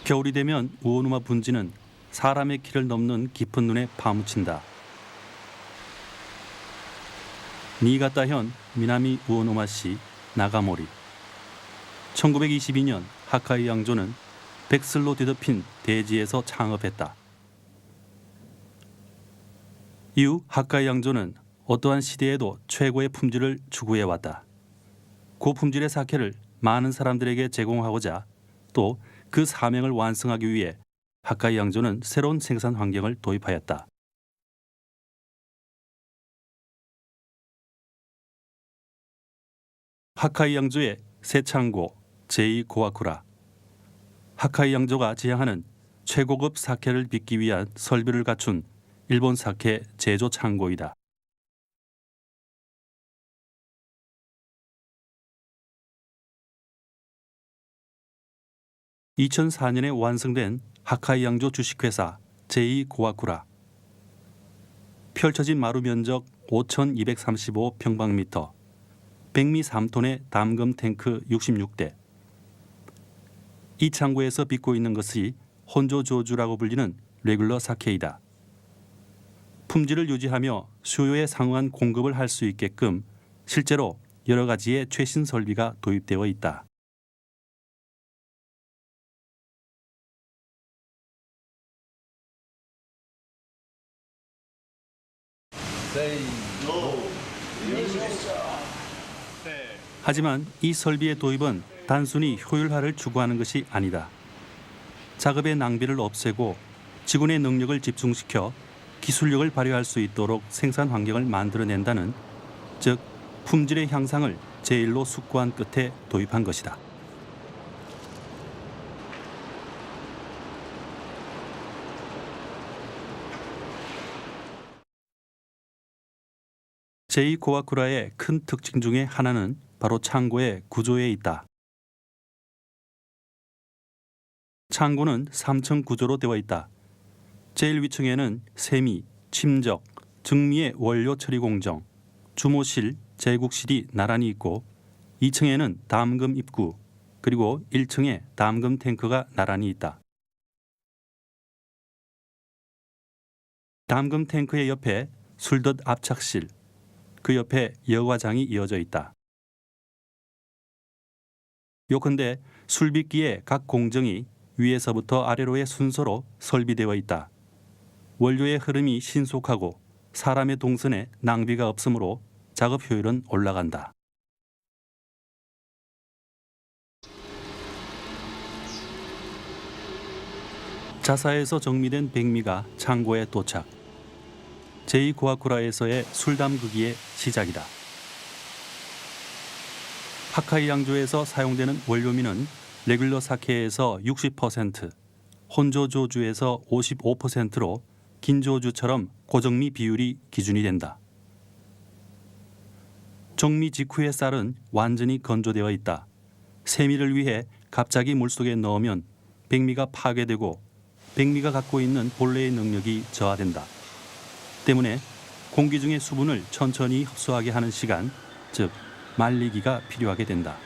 겨울이 되면 우오누마 분지는 사람의 키를 넘는 깊은 눈에 파묻힌다. 니가타현 미나미 우오노마시 나가모리. 1922년 하카이 양조는 백슬로 뒤덮인 대지에서 창업했다. 이후 하카이 양조는 어떠한 시대에도 최고의 품질을 추구해왔다. 고품질의 사케를 많은 사람들에게 제공하고자 또 그 사명을 완성하기 위해 하카이 양조는 새로운 생산 환경을 도입하였다. 하카이 양조의 새 창고 제2고아쿠라. 하카이 양조가 지향하는 최고급 사케를 빚기 위한 설비를 갖춘 일본 사케 제조 창고이다. (2004년에) 완성된 하카이 양조 주식회사 제2고아쿠라. 펼쳐진 마루 면적 5,235평방미터, 백미 3톤의 담금 탱크 66대. 이 창고에서 빚고 있는 것이 혼조조주라고 불리는 레귤러 사케이다. 품질을 유지하며 수요에 상응한 공급을 할 수 있게끔 실제로 여러 가지의 최신 설비가 도입되어 있다. 하지만 이 설비의 도입은 단순히 효율화를 추구하는 것이 아니다. 작업의 낭비를 없애고 직원의 능력을 집중시켜 기술력을 발휘할 수 있도록 생산 환경을 만들어낸다는, 즉 품질의 향상을 제1로 숙고한 끝에 도입한 것이다. 제2고아쿠라의 큰 특징 중에 하나는 바로 창고의 구조에 있다. 창고는 3층 구조로 되어 있다. 제일 위층에는 세미, 침적, 증미의 원료 처리 공정, 주모실, 제국실이 나란히 있고 2층에는 담금 입구, 그리고 1층에 담금 탱크가 나란히 있다. 담금 탱크의 옆에 술덧 압착실, 그 옆에 여과장이 이어져 있다. 요컨대 술빚기의 각 공정이 위에서부터 아래로의 순서로 설비되어 있다. 원료의 흐름이 신속하고 사람의 동선에 낭비가 없으므로 작업 효율은 올라간다. 자사에서 정미된 백미가 창고에 도착. 제2고아쿠라에서의 술 담그기의 시작이다. 하카이 양조에서 사용되는 원료미는 레귤러 사케에서 60%, 혼조조주에서 55%로 긴조주처럼 고정미 비율이 기준이 된다. 정미 직후의 쌀은 완전히 건조되어 있다. 세미를 위해 갑자기 물속에 넣으면 백미가 파괴되고 백미가 갖고 있는 본래의 능력이 저하된다. 때문에 공기 중의 수분을 천천히 흡수하게 하는 시간, 즉 말리기가 필요하게 된다.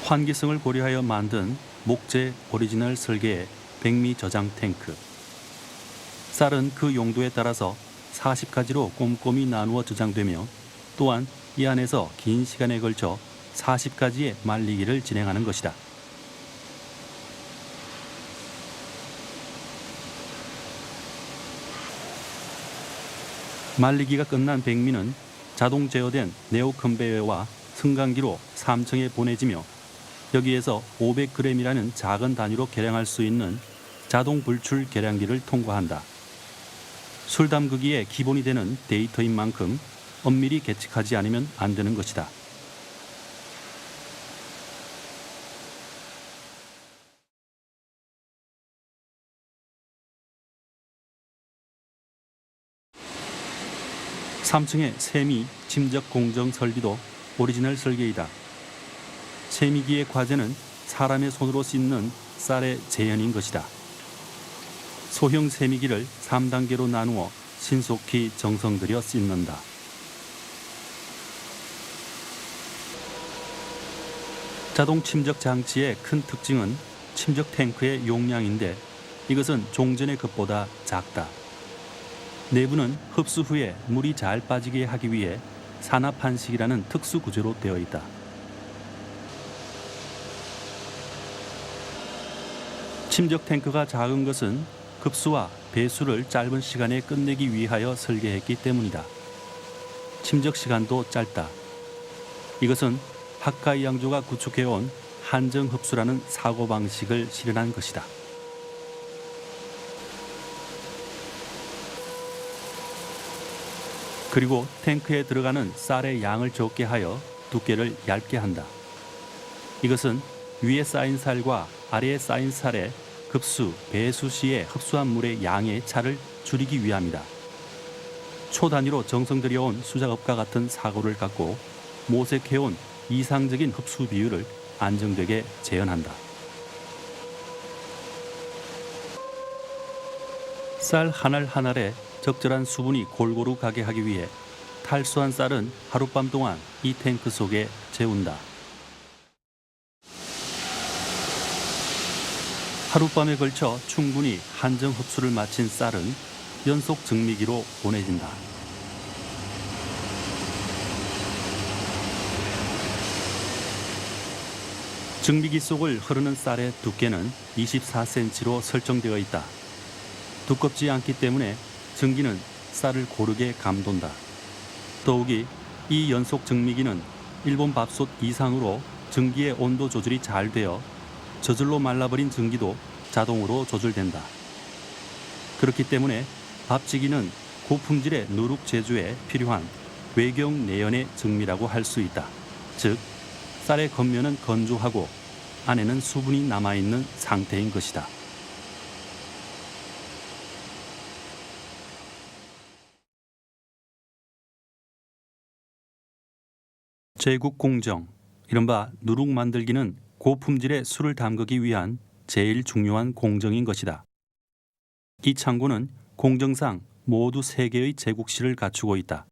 환기성을 고려하여 만든 목재 오리지널 설계의 백미 저장 탱크. 쌀은 그 용도에 따라서 40가지로 꼼꼼히 나누어 저장되며 또한 이 안에서 긴 시간에 걸쳐 40가지의 말리기를 진행하는 것이다. 말리기가 끝난 백미는 자동 제어된 네오 컨베이어와 승강기로 3층에 보내지며 여기에서 500g이라는 작은 단위로 계량할 수 있는 자동 불출 계량기를 통과한다. 술 담그기의 기본이 되는 데이터인 만큼 엄밀히 계측하지 않으면 안 되는 것이다. (3층의) 세미, 침적 공정 설비도 오리지널 설계이다. 세미기의 과제는 사람의 손으로 씻는 쌀의 재현인 것이다. 소형 세미기를 3단계로 나누어 신속히 정성 들여 씻는다. 자동 침적 장치의 큰 특징은 침적 탱크의 용량인데 이것은 종전의 것보다 작다. 내부는 흡수 후에 물이 잘 빠지게 하기 위해 산화판식이라는 특수 구조로 되어 있다. 침적 탱크가 작은 것은 급수와 배수를 짧은 시간에 끝내기 위하여 설계했기 때문이다. 침적 시간도 짧다. 이것은 하카이 양조가 구축해온 한정 흡수라는 사고방식을 실현한 것이다. 그리고 탱크에 들어가는 쌀의 양을 적게 하여 두께를 얇게 한다. 이것은 위에 쌓인 쌀과 아래에 쌓인 쌀의 급수, 배수 시에 흡수한 물의 양의 차를 줄이기 위함이다. 초단위로 정성 들여온 수작업과 같은 사고를 갖고 모색해온 이상적인 흡수 비율을 안정되게 재현한다. 쌀 한 알 한 알에 적절한 수분이 골고루 가게 하기 위해 탈수한 쌀은 하룻밤 동안 이 탱크 속에 재운다. 하룻밤에 걸쳐 충분히 한정 흡수를 마친 쌀은 연속 증미기로 보내진다. 증미기 속을 흐르는 쌀의 두께는 24cm로 설정되어 있다. 두껍지 않기 때문에 증기는 쌀을 고르게 감돈다. 더욱이 이 연속 증미기는 일본 밥솥 이상으로 증기의 온도 조절이 잘 되어 저절로 말라버린 증기도 자동으로 조절된다. 그렇기 때문에 밥지기는 고품질의 누룩 제조에 필요한 외경 내연의 증미라고 할 수 있다. 즉, 쌀의 겉면은 건조하고 안에는 수분이 남아있는 상태인 것이다. 제국 공정, 이른바 누룩 만들기는 고품질의 술을 담그기 위한 제일 중요한 공정인 것이다. 이 창고는 공정상 모두 3개의 제국실을 갖추고 있다.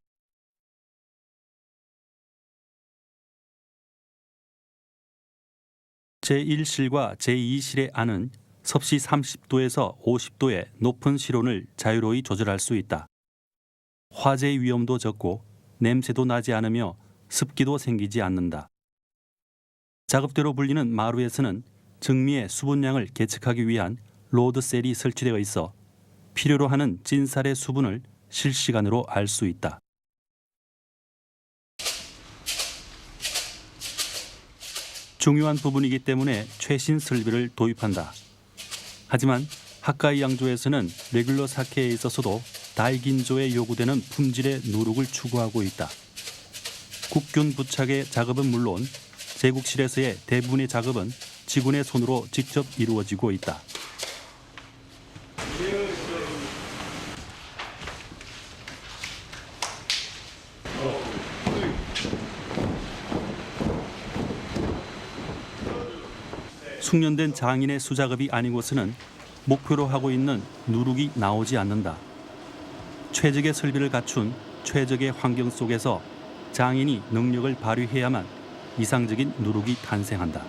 제1실과 제2실의 안은 섭씨 30도에서 50도의 높은 실온을 자유로이 조절할 수 있다. 화재 위험도 적고 냄새도 나지 않으며 습기도 생기지 않는다. 작업대로 불리는 마루에서는 증미의 수분량을 계측하기 위한 로드셀이 설치되어 있어 필요로 하는 찐쌀의 수분을 실시간으로 알 수 있다. 중요한 부분이기 때문에 최신 설비를 도입한다. 하지만 하카이 양조에서는 레귤러 사케에 있어서도 다이긴조에 요구되는 품질의 누룩을 추구하고 있다. 국균 부착의 작업은 물론 제국실에서의 대부분의 작업은 직원의 손으로 직접 이루어지고 있다. 숙련된 장인의 수작업이 아니고서는 목표로 하고 있는 누룩이 나오지 않는다. 최적의 설비를 갖춘 최적의 환경 속에서 장인이 능력을 발휘해야만 이상적인 누룩이 탄생한다.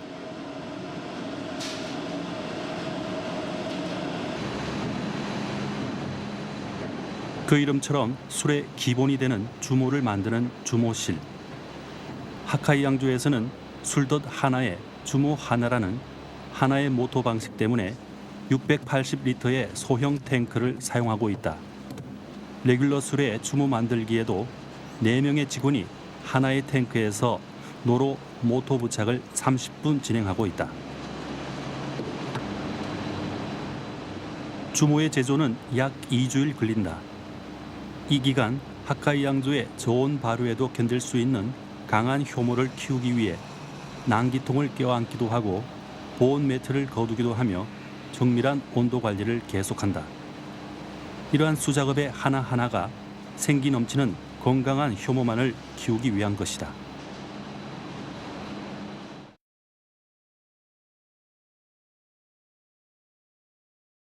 그 이름처럼 술의 기본이 되는 주모를 만드는 주모실. 하카이 양조에서는 술돛 하나에 주모 하나라는 하나의 모터 방식 때문에 680리터의 소형 탱크를 사용하고 있다. 레귤러 술의 주모 만들기에도 4명의 직원이 하나의 탱크에서 노로 모터 부착을 30분 진행하고 있다. 주모의 제조는 약 2주일 걸린다. 이 기간 하카이 양조의 저온 발효에도 견딜 수 있는 강한 효모를 키우기 위해 난기통을 껴안기도 하고 보온 매트를 거두기도 하며 정밀한 온도 관리를 계속한다. 이러한 수작업의 하나하나가 생기 넘치는 건강한 효모만을 키우기 위한 것이다.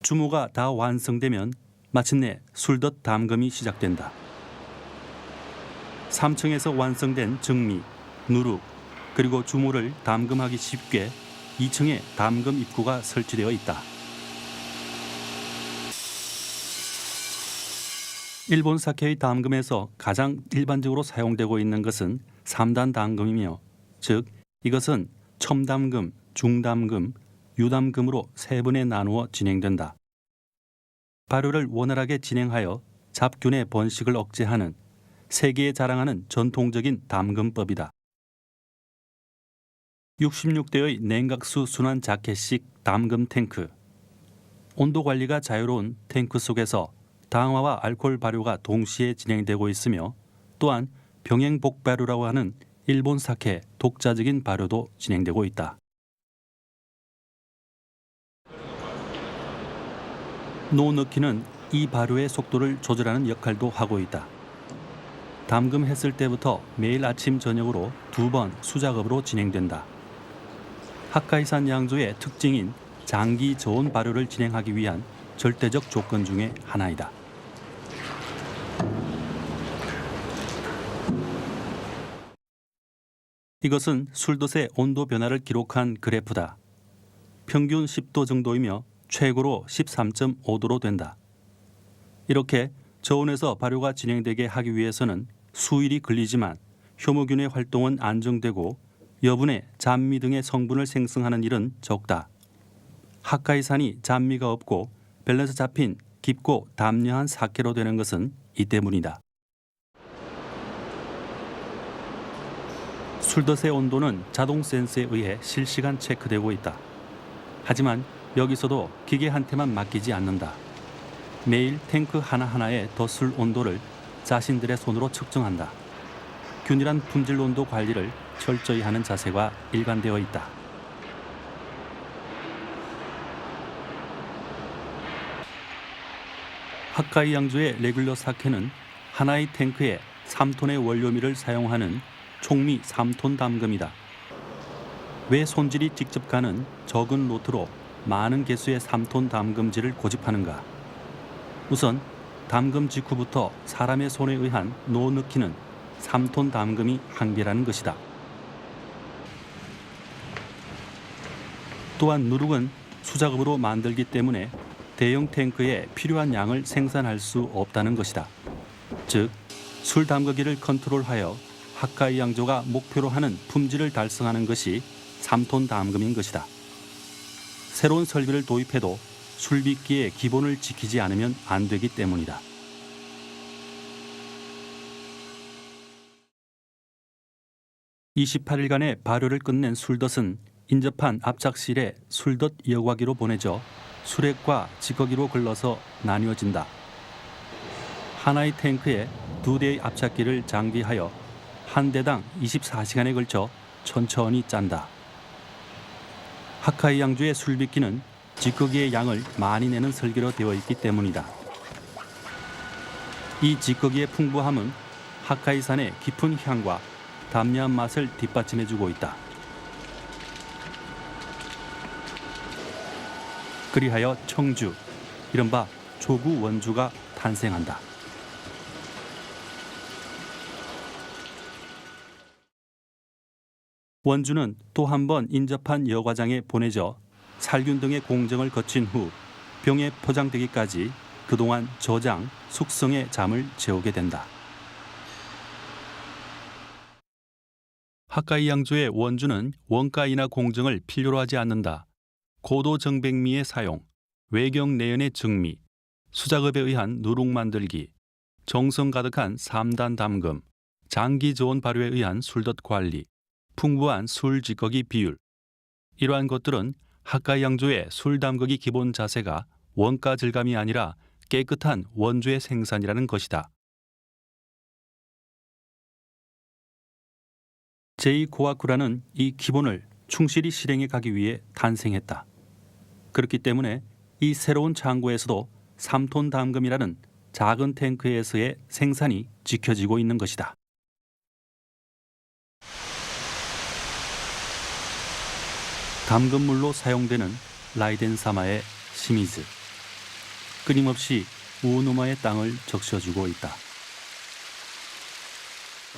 주모가 다 완성되면 마침내 술돛 담금이 시작된다. 3층에서 완성된 증미, 누룩, 그리고 주물을 담금하기 쉽게 2층에 담금 입구가 설치되어 있다. 일본 사케의 담금에서 가장 일반적으로 사용되고 있는 것은 3단 담금이며, 즉 이것은 첨담금, 중담금, 유담금으로 세 번에 나누어 진행된다. 발효를 원활하게 진행하여 잡균의 번식을 억제하는, 세계에 자랑하는 전통적인 담금법이다. 66대의 냉각수 순환 자켓식 담금 탱크. 온도 관리가 자유로운 탱크 속에서 당화와 알코올 발효가 동시에 진행되고 있으며, 또한 병행복 발효라고 하는 일본 사케 독자적인 발효도 진행되고 있다. 노넣기는 이 발효의 속도를 조절하는 역할도 하고 있다. 담금했을 때부터 매일 아침 저녁으로 2번 수작업으로 진행된다. 홋카이산 양조의 특징인 장기 저온 발효를 진행하기 위한 절대적 조건 중에 하나이다. 이것은 술돛의 온도 변화를 기록한 그래프다. 평균 10도 정도이며 최고로 13.5도로 된다. 이렇게 저온에서 발효가 진행되게 하기 위해서는 수일이 걸리지만 효모균의 활동은 안정되고 여분의 잔미 등의 성분을 생성하는 일은 적다. 홋카이산이 잔미가 없고 밸런스 잡힌 깊고 담려한 사케로 되는 것은 이 때문이다. 술돛의 온도는 자동 센서에 의해 실시간 체크되고 있다. 하지만 여기서도 기계 한테만 맡기지 않는다. 매일 탱크 하나하나의 덧술 온도를 자신들의 손으로 측정한다. 균일한 품질 온도 관리를 철저히 하는 자세가 일관되어 있다. 홋카이 양조의 레귤러 사케는 하나의 탱크에 3톤의 원료미를 사용하는 총미 3톤 담금이다. 왜 손질이 직접 가는 적은 로트로 많은 개수의 3톤 담금질을 고집하는가? 우선 담금 직후부터 사람의 손에 의한 노넣기는 3톤 담금이 한계라는 것이다. 또한 누룩은 수작업으로 만들기 때문에 대형 탱크에 필요한 양을 생산할 수 없다는 것이다. 즉, 술 담그기를 컨트롤하여 홋카이 양조가 목표로 하는 품질을 달성하는 것이 3톤 담금인 것이다. 새로운 설비를 도입해도 술빚기의 기본을 지키지 않으면 안 되기 때문이다. (28일간의) 발효를 끝낸 술돛은 인접한 압착실에 술돛 여과기로 보내져 술액과 찌꺼기로 걸러서 나뉘어진다. 하나의 탱크에 2대의 압착기를 장비하여 한 대당 24시간에 걸쳐 천천히 짠다. 홋카이 양조의 술빚기는 찌꺼기의 양을 많이 내는 설계로 되어 있기 때문이다. 이 찌꺼기의 풍부함은 홋카이산의 깊은 향과 담려한 맛을 뒷받침해주고 있다. 그리하여 청주, 이른바 조구 원주가 탄생한다. 원주는 또 한 번 인접한 여과장에 보내져 살균 등의 공정을 거친 후 병에 포장되기까지 그동안 저장, 숙성의 잠을 재우게 된다. 홋카이 양조의 원주는 원가이나 공정을 필요로 하지 않는다. 고도 정백미의 사용, 외경 내연의 증미, 수작업에 의한 누룩 만들기, 정성 가득한 3단 담금, 장기 저온 발효에 의한 술돛 관리, 풍부한 술 찌꺼기 비율. 이러한 것들은 홋카이 양조의 술 담그기 기본 자세가 원가 질감이 아니라 깨끗한 원주의 생산이라는 것이다. 제2코아쿠라는 이 기본을 충실히 실행해 가기 위해 탄생했다. 그렇기 때문에 이 새로운 창고에서도 3톤 담금이라는 작은 탱크에서의 생산이 지켜지고 있는 것이다. 담금물로 사용되는 라이덴사마의 시미즈. 끊임없이 우누마의 땅을 적셔주고 있다.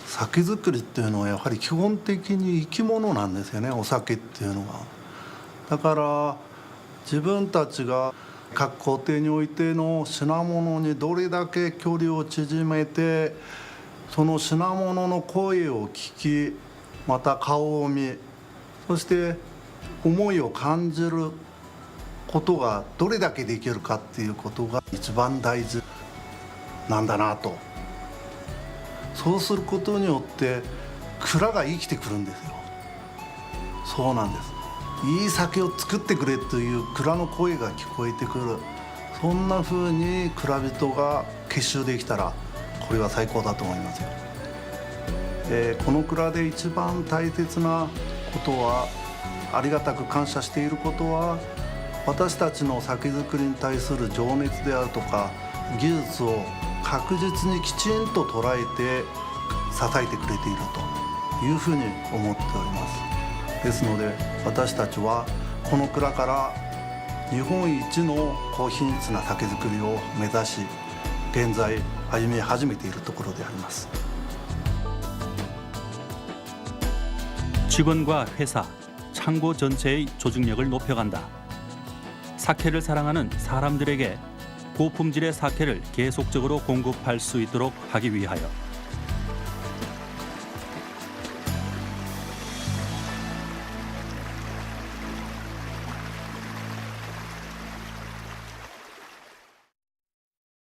酒造りっていうのはやはり基本的に生き物なんですよね、お酒っていうのは。だから自分たちが各工程においての品物にどれだけ距離を縮めて、その品物の声を聞き、また顔を見、そして思いを感じることがどれだけできるかっていうことが一番大事なんだなと。そうすることによって蔵が生きてくるんですよ。そうなんです。いい酒を作ってくれという蔵の声が聞こえてくる。そんな風に蔵人が結集できたら、これは最高だと思いますよ。この蔵で一番大切なことは、ありがたく感謝していることは、私たちの酒造りに対する情熱であるとか技術を確実にきちんと捉えて支えてくれているというふうに思っております。ですので私たちはこの蔵から日本一の高品質な酒造りを目指し、現在歩み始めているところであります。 직원과 회사, 창고 전체의 조직력을 높여간다. 사케를 사랑하는 사람들에게 고품질의 사케를 계속적으로 공급할 수 있도록 하기 위하여